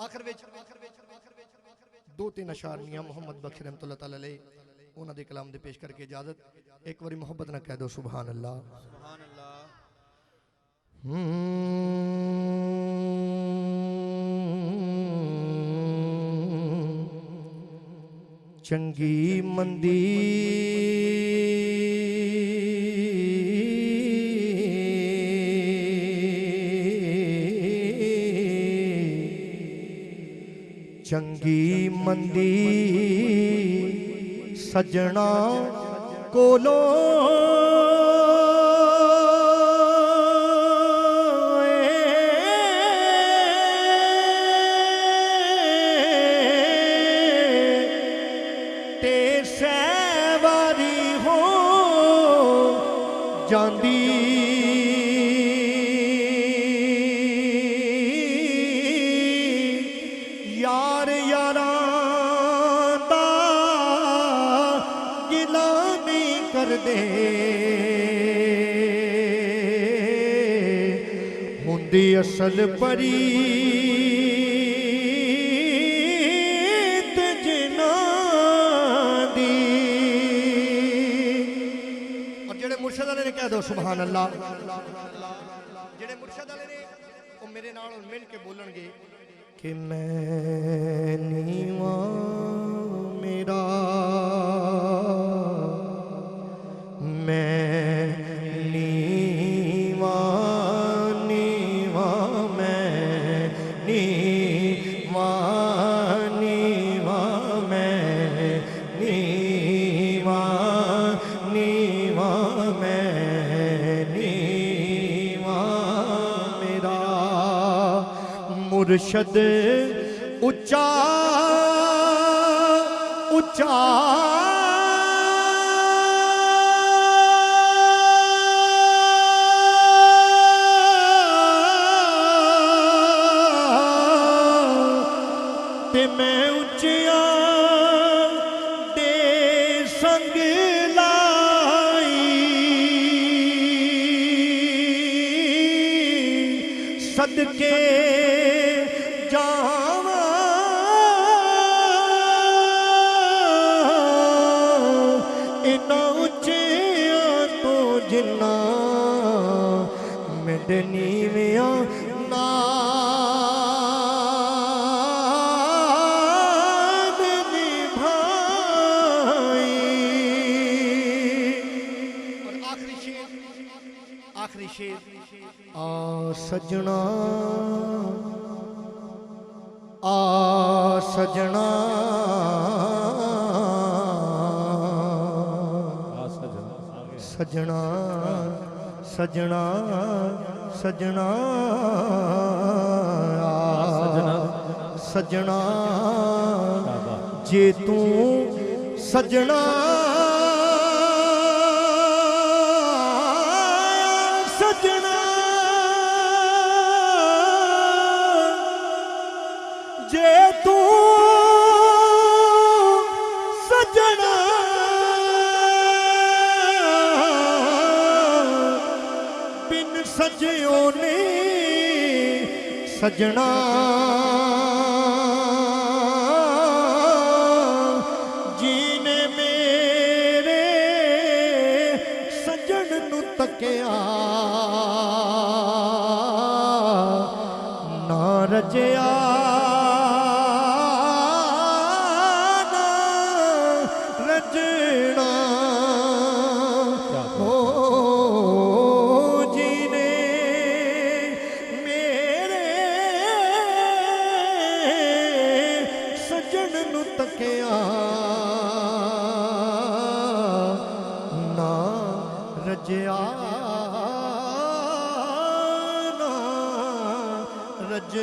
आखिर विच दो तीन अशार मियां मोहम्मद बख्श रहमतुल्लाह तआला अलैह उन्हां दे कलाम दे पेश करके इजाजत। एक बारी मोहब्बत ना कह दो सुभान अल्लाह। सुभान अल्लाह। चंगी मंदी चंगी मंदी सजना कोलो ते सवारी हो जांदी यार यारां दा गिला नहीं कर दे हुंदी असल परी जिना दी। और जेड़े मुर्शद वाले ने कह दो सुभान अल्लाह। जेड़े मुर्शद वाले ने वो मेरे नाल मिल के बोलणगे कि मैं नीवा मेरा मैं नीवा नीवा मैं नीवा नीवा मैं नीवा नीवा मैं नीवा मेरा मुर्शद उच्चा उच्चा ते मैं उच्चिया दे संग लाई सदके जावा इना उच्चिया तो जिन्ना मेरे नीविया आखिरी शेर आ सजना सजना सजना सजना सजना सजना जे तू सजना सजना जे तू सजना बिन सजो ने सजना जीने मेरे सजन नु तकिया ना रजया ना रजना हो जीने मेरे सजन नु तकिया ना रजया रज